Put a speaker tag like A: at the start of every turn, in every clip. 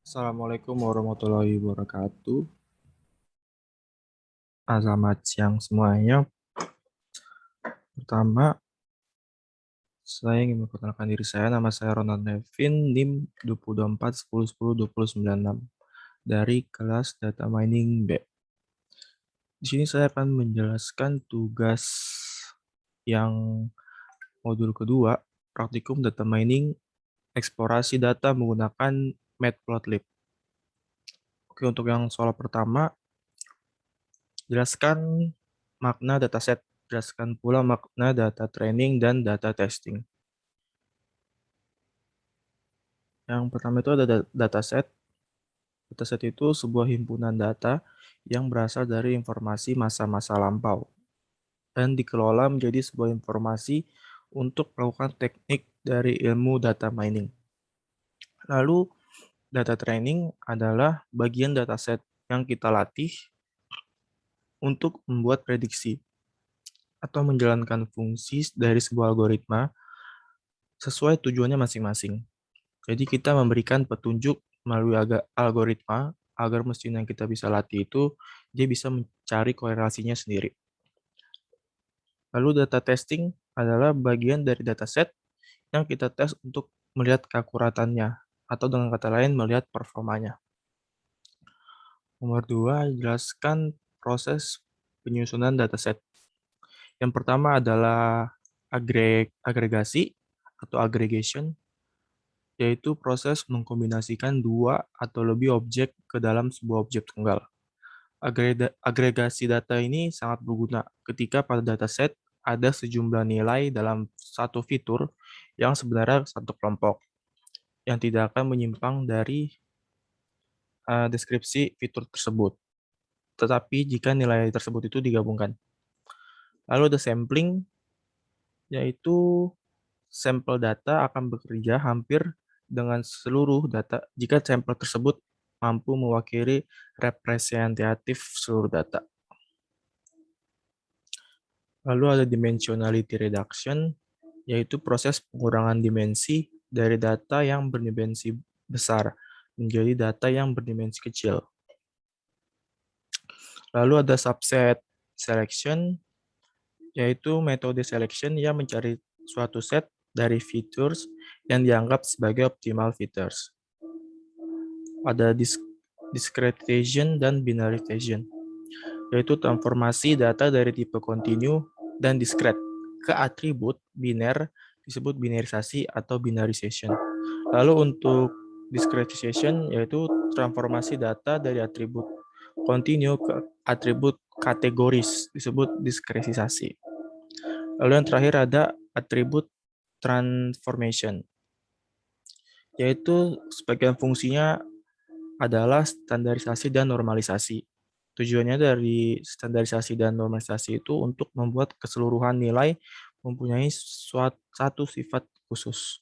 A: Assalamualaikum warahmatullahi wabarakatuh. Selamat siang semuanya. Pertama, saya ingin memperkenalkan diri saya. Nama saya Ronald Nevin, NIM 2024-10-10-2096 dari kelas Data Mining B. Di sini saya akan menjelaskan tugas yang modul kedua, praktikum data mining, eksplorasi data menggunakan Matplotlib. Oke, untuk yang soal pertama, jelaskan makna dataset. Jelaskan pula makna data training dan data testing. Yang pertama itu ada dataset. Dataset itu sebuah himpunan data yang berasal dari informasi masa-masa lampau dan dikelola menjadi sebuah informasi untuk melakukan teknik dari ilmu data mining. Lalu, data training adalah bagian dataset yang kita latih untuk membuat prediksi atau menjalankan fungsi dari sebuah algoritma sesuai tujuannya masing-masing. Jadi kita memberikan petunjuk melalui algoritma agar mesin yang kita bisa latih itu dia bisa mencari korelasinya sendiri. Lalu data testing adalah bagian dari dataset yang kita tes untuk melihat keakuratannya atau dengan kata lain melihat performanya. Nomor 2, jelaskan proses penyusunan dataset. Yang pertama adalah agregasi atau aggregation, yaitu proses mengkombinasikan dua atau lebih objek ke dalam sebuah objek tunggal. Agregasi data ini sangat berguna ketika pada dataset ada sejumlah nilai dalam satu fitur yang sebenarnya satu kelompok, yang tidak akan menyimpang dari deskripsi fitur tersebut. Tetapi jika nilai tersebut itu digabungkan. Lalu ada sampling, yaitu sampel data akan bekerja hampir dengan seluruh data jika sampel tersebut mampu mewakili representatif seluruh data. Lalu ada dimensionality reduction, yaitu proses pengurangan dimensi dari data yang berdimensi besar menjadi data yang berdimensi kecil. Lalu ada subset selection, yaitu metode selection yang mencari suatu set dari features yang dianggap sebagai optimal features. Ada discretization dan binarization, yaitu transformasi data dari tipe continue dan discrete ke atribut biner disebut binarisasi atau binarization. Lalu untuk discretization yaitu transformasi data dari atribut continue ke atribut kategoris disebut diskretisasi. Lalu yang terakhir ada atribut transformation, yaitu sebagian fungsinya adalah standarisasi dan normalisasi. Tujuannya dari standarisasi dan normalisasi itu untuk membuat keseluruhan nilai mempunyai satu sifat khusus.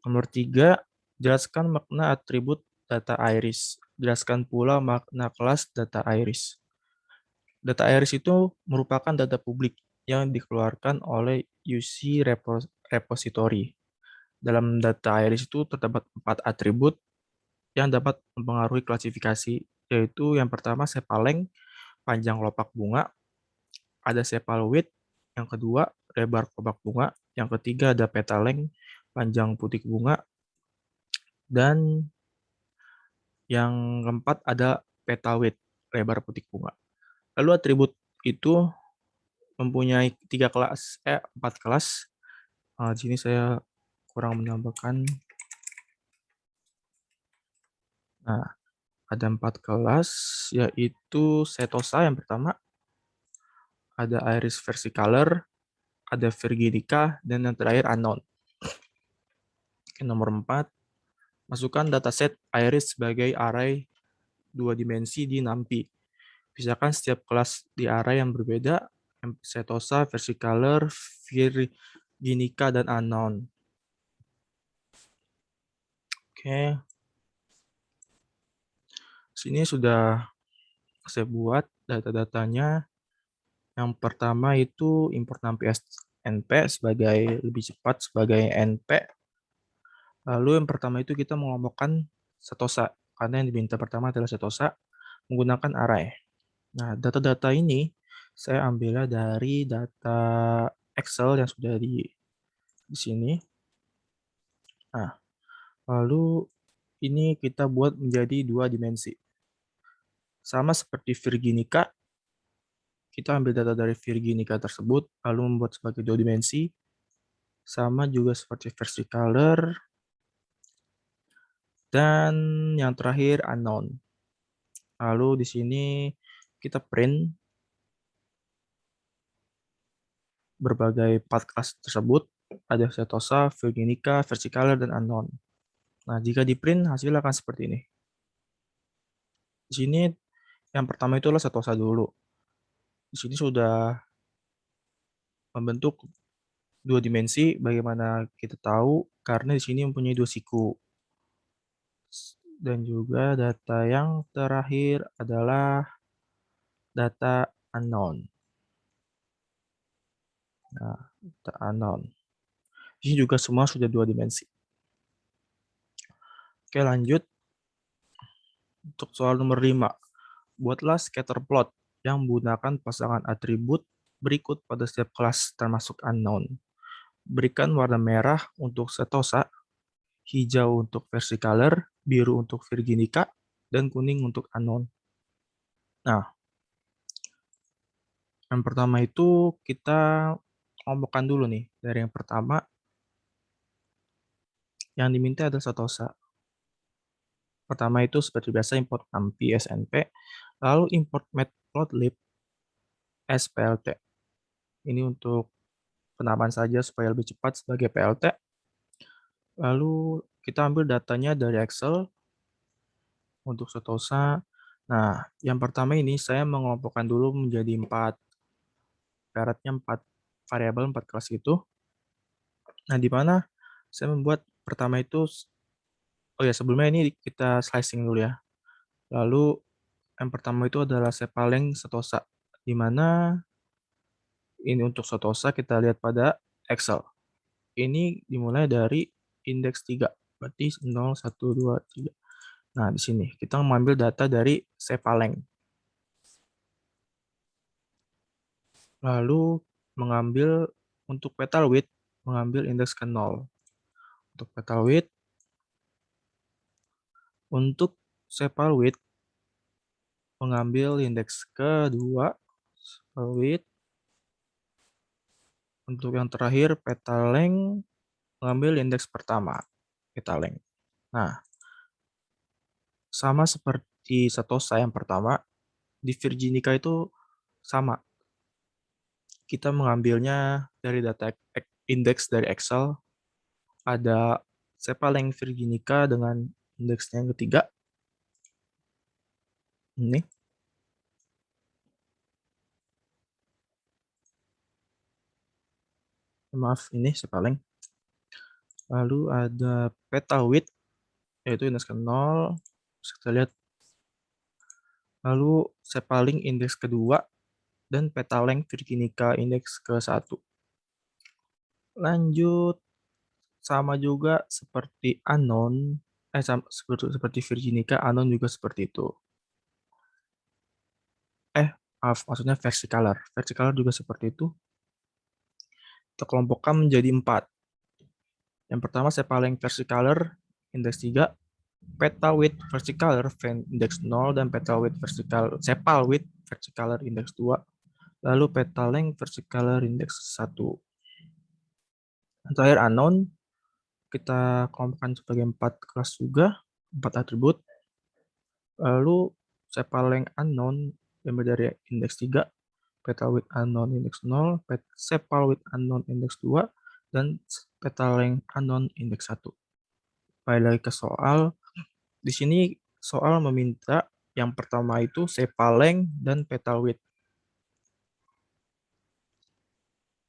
A: Nomor 3, jelaskan makna atribut data iris. Jelaskan pula makna kelas data iris. Data iris itu merupakan data publik yang dikeluarkan oleh UC repository. Dalam data iris itu terdapat 4 atribut yang dapat mempengaruhi klasifikasi, yaitu yang pertama sepal length, panjang kelopak bunga, ada sepal width, yang kedua lebar kelopak bunga, yang ketiga ada petal length, panjang putik bunga, dan yang keempat ada petal width, lebar putik bunga. Lalu atribut itu mempunyai 4 kelas. Di sini saya kurang menambahkan. Nah, ada 4 kelas, yaitu setosa yang pertama, ada iris versicolor, ada virginica, dan yang terakhir unknown. Nomor 4, masukkan dataset iris sebagai array 2 dimensi di NumPy. Pisahkan setiap kelas di array yang berbeda, setosa, versicolor, virginica, dan unknown. Oke. Sini sudah saya buat data-datanya. Yang pertama itu import NumPy NP sebagai lebih cepat sebagai NP. Lalu yang pertama itu kita mengelompokkan setosa, karena yang diminta pertama adalah setosa menggunakan array. Nah, data-data ini saya ambilnya dari data Excel yang sudah di sini. Nah, lalu ini kita buat menjadi 2 dimensi. Sama seperti Virginica, kita ambil data dari Virginica tersebut, lalu membuat sebagai 2 dimensi. Sama juga seperti versicolor. Dan yang terakhir unknown. Lalu di sini kita print berbagai part kelas tersebut. Ada setosa, Virginica, versicolor, dan unknown. Nah, jika di print hasilnya akan seperti ini. Di sini yang pertama itu adalah setosa dulu. Di sini sudah membentuk 2 dimensi. Bagaimana kita tahu? Karena di sini mempunyai 2 siku. Dan juga data yang terakhir adalah data unknown. Nah, data unknown. Di sini juga semua sudah 2 dimensi. Oke, lanjut. Untuk soal nomor 5. Buatlah scatter plot yang menggunakan pasangan atribut berikut pada setiap kelas termasuk unknown. Berikan warna merah untuk setosa, hijau untuk versicolor, biru untuk virginica, dan kuning untuk unknown. Nah, yang pertama itu kita kelompokkan dulu nih. Dari yang pertama, yang diminta adalah setosa. Pertama itu seperti biasa import AMPI SNP, lalu import matplotlib SPLT. Ini untuk penamaan saja supaya lebih cepat sebagai PLT. Lalu kita ambil datanya dari Excel untuk setosa. Nah, yang pertama ini saya mengelompokkan dulu menjadi 4, ibaratnya 4 variabel, 4 kelas itu. Nah, di mana saya membuat pertama itu, oh ya sebelumnya ini kita slicing dulu ya. Lalu yang pertama itu adalah sepaleng setosa, di mana ini untuk setosa kita lihat pada Excel. Ini dimulai dari indeks 3, berarti 0, 1, 2, 3. Nah, di sini kita mengambil data dari sepaleng. Lalu mengambil untuk petal width, mengambil indeks ke 0. Untuk petal width, untuk sepal width, mengambil indeks ke 2, sepal width. Untuk yang terakhir, petal length, mengambil indeks pertama, petal length. Nah, sama seperti setosa yang pertama, di Virginica itu sama. Kita mengambilnya dari data indeks dari Excel, ada sepaleng Virginica dengan indeksnya yang ketiga. Ini. Maaf, ini sepaleng. Lalu ada petal width, yaitu indeks ke 0. Kita lihat. Lalu sepaleng indeks kedua, dan petaleng Virginica indeks ke 1. Lanjut, sama juga seperti unknown, seperti Virginica, unknown juga seperti itu. Maaf, maksudnya versicolor. Versicolor juga seperti itu. Kita kelompokkan menjadi 4. Yang pertama sepaleng versicolor indeks 3, petal width versicolor indeks 0, dan petal width sepal width versicolor indeks 2, lalu petal length versicolor indeks 1. Yang terakhir unknown, kita kelompokkan sebagai 4 kelas juga, 4 atribut. Lalu sepal length unknown diambil dari indeks 3, petal width unknown indeks 0, sepal width unknown indeks 2, dan petal length unknown indeks 1. Kembali lagi ke soal. Di sini soal meminta yang pertama itu sepal length dan petal width.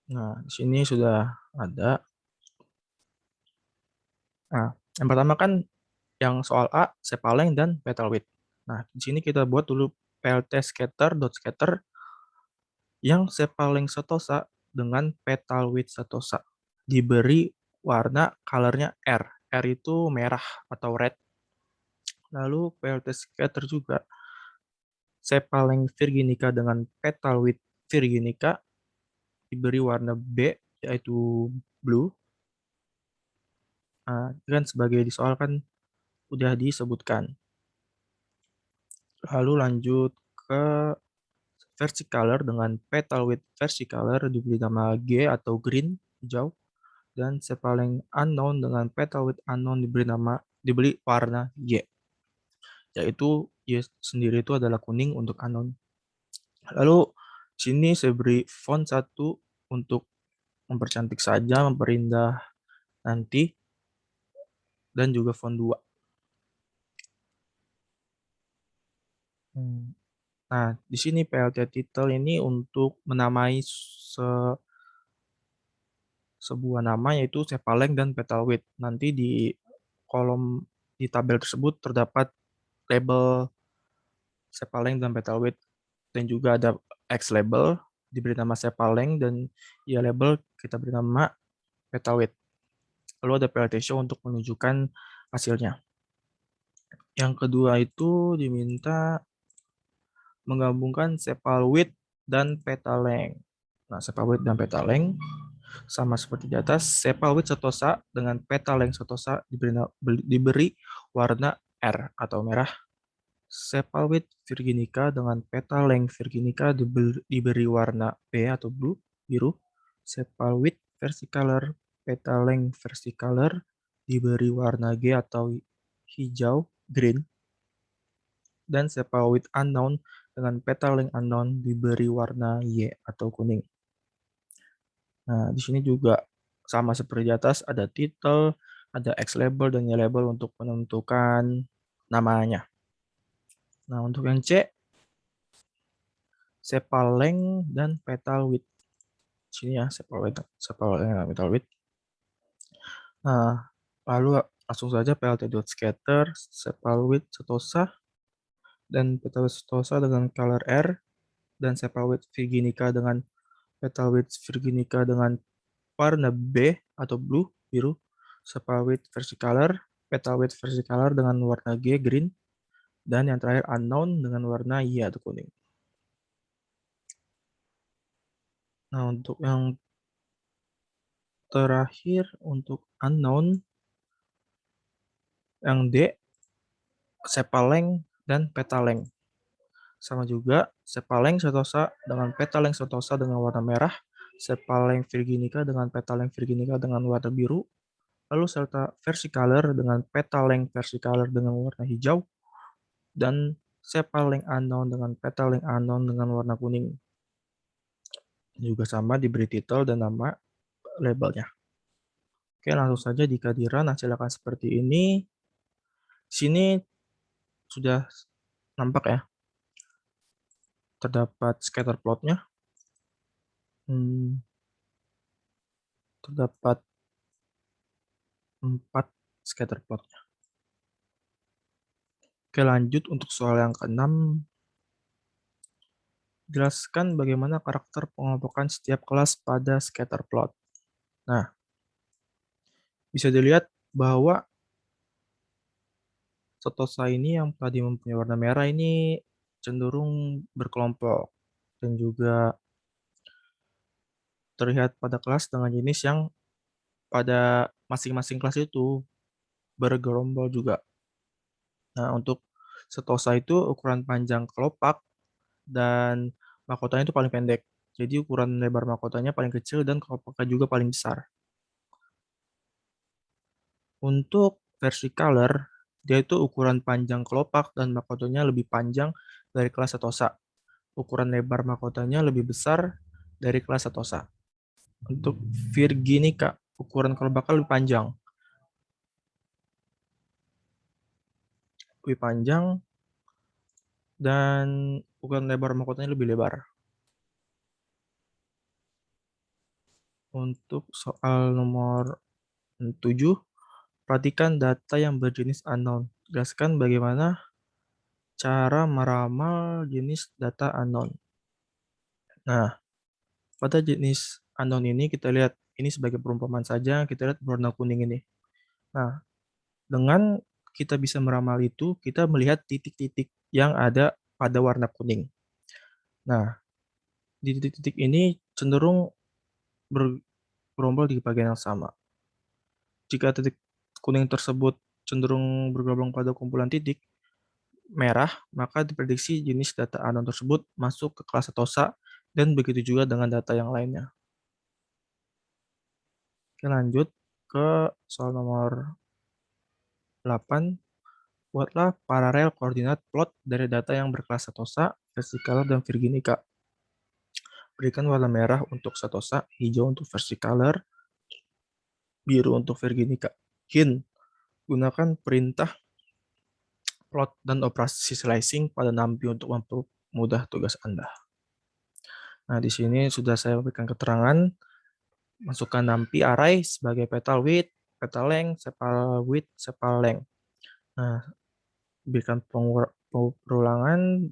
A: Nah, di sini sudah ada. Nah, yang pertama kan yang soal A, sepal length dan petal width. Nah, di sini kita buat dulu plt scatter yang sepal length setosa dengan petal width setosa. Diberi warna colornya R. R itu merah atau red. Lalu PLT scatter juga. Sepaleng virginica dengan petal with virginica diberi warna B, yaitu blue. Nah, kan sebagai di soal kan udah disebutkan. Lalu lanjut ke versicolor dengan petal with versicolor diberi nama G atau green, hijau. Dan sepaleng unknown dengan petal with unknown diberi warna Y, yaitu Y sendiri itu adalah kuning untuk unknown. Lalu sini saya beri font 1 untuk mempercantik saja, memperindah nanti, dan juga font 2. Nah, di sini PLT title ini untuk menamai sebuah nama, yaitu sepaleng dan petal width. Nanti di kolom di tabel tersebut terdapat label sepaleng dan petal width, dan juga ada X label diberi nama sepaleng, dan Y label kita beri nama petal width. Lalu ada PLT show untuk menunjukkan hasilnya. Yang kedua itu diminta menggabungkan sepal width dan petal length. Nah, sepal width dan petal length sama seperti di atas, sepal width setosa dengan petal length setosa diberi warna R atau merah. Sepal width virginica dengan petal length virginica diberi warna B atau blue, biru. Sepal width versicolor, petal length versicolor diberi warna G atau hijau, green. Dan sepal width unknown dengan petal length unknown diberi warna Y atau kuning. Nah, di sini juga sama seperti di atas, ada title, ada X label, dan Y label untuk menentukan namanya. Nah, untuk yang C, sepal length dan petal width. Sini ya, sepal length dan petal width. Nah, lalu langsung saja plt.scatter, sepal width setosa, dan petal width setosa dengan color R, dan sepal width virginica dengan petal width virginica dengan warna B atau blue, biru. Sepal width versicolor, petal width versicolor dengan warna G, green. Dan yang terakhir unknown dengan warna Y atau kuning. Nah, untuk yang terakhir, untuk unknown, yang D, sepaleng dan petaleng. Sama juga, sepaleng setosa dengan petaleng setosa dengan warna merah, sepaleng virginica dengan petaleng virginica dengan warna biru, lalu serta versicolor dengan petaleng versicolor dengan warna hijau, dan sepaleng unknown dengan petaleng unknown dengan warna kuning. Juga sama diberi titel dan nama labelnya. Oke, langsung saja jika dirun hasil akan seperti ini. Sini sudah nampak ya, terdapat scatter plotnya. Terdapat 4 scatter plotnya. Oke, lanjut untuk soal yang ke-6. Jelaskan bagaimana karakter pengelompokan setiap kelas pada scatter plot. Nah, bisa dilihat bahwa setosa ini yang tadi mempunyai warna merah ini cenderung berkelompok, dan juga terlihat pada kelas dengan jenis yang pada masing-masing kelas itu bergerombol juga. Nah, untuk setosa itu ukuran panjang kelopak dan mahkotanya itu paling pendek. Jadi ukuran lebar mahkotanya paling kecil dan kelopaknya juga paling besar. Untuk versi color, dia itu ukuran panjang kelopak dan mahkotanya lebih panjang dari kelas setosa. Ukuran lebar mahkotanya lebih besar dari kelas setosa. Untuk virginica, ukuran kelopaknya lebih panjang dan ukuran lebar mahkotanya lebih lebar. Untuk soal nomor 7, perhatikan data yang berjenis unknown. Jelaskan bagaimana cara meramal jenis data unknown. Nah, pada jenis unknown ini kita lihat, ini sebagai perumpamaan saja, kita lihat warna kuning ini. Nah, dengan kita bisa meramal itu, kita melihat titik-titik yang ada pada warna kuning. Nah, di titik-titik ini cenderung bergerombol di bagian yang sama. Jika titik kuning tersebut cenderung bergelombang pada kumpulan titik merah, maka diprediksi jenis data anon tersebut masuk ke kelas setosa dan begitu juga dengan data yang lainnya. Oke, lanjut ke soal nomor 8. Buatlah paralel koordinat plot dari data yang berkelas setosa, versicolor, dan virginica. Berikan warna merah untuk setosa, hijau untuk versicolor, biru untuk virginica. Hint, gunakan perintah plot dan operasi slicing pada NumPy untuk mempermudah tugas Anda. Nah, di sini sudah saya berikan keterangan. Masukkan NumPy array sebagai petal width, petal length, sepal width, sepal length. Nah, berikan perulangan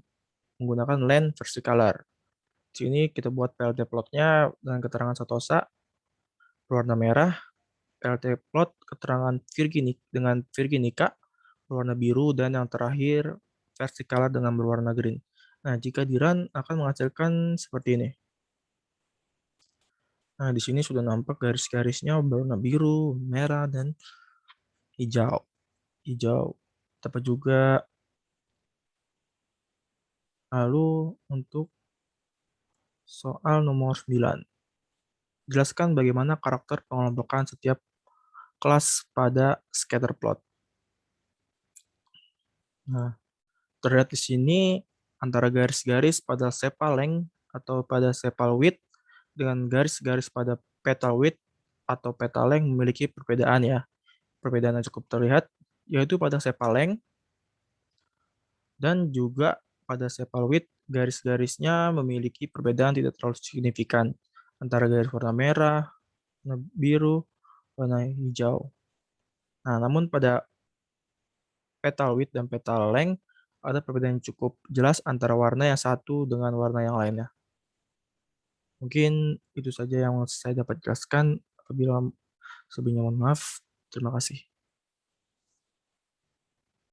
A: menggunakan len versicolor. Di sini kita buat PLT plotnya dengan keterangan satosa berwarna merah, PLT plot keterangan dengan virginica berwarna biru, dan yang terakhir versicolor dengan berwarna green. Nah, jika di run akan menghasilkan seperti ini. Nah, di sini sudah nampak garis-garisnya berwarna biru, merah, dan hijau. Dapat juga. Lalu untuk soal nomor 9. Jelaskan bagaimana karakter pengelompokan setiap kelas pada scatter plot. Nah, terlihat di sini antara garis-garis pada sepal length atau pada sepal width dengan garis-garis pada petal width atau petal length memiliki perbedaan ya. Perbedaan yang cukup terlihat yaitu pada sepal length dan juga pada sepal width garis-garisnya memiliki perbedaan tidak terlalu signifikan antara garis warna merah, warna biru, warna hijau. Nah, namun pada petal width dan petal length ada perbedaan yang cukup jelas antara warna yang satu dengan warna yang lainnya. Mungkin itu saja yang saya dapat jelaskan. Apabila sebelumnya mohon maaf. Terima kasih.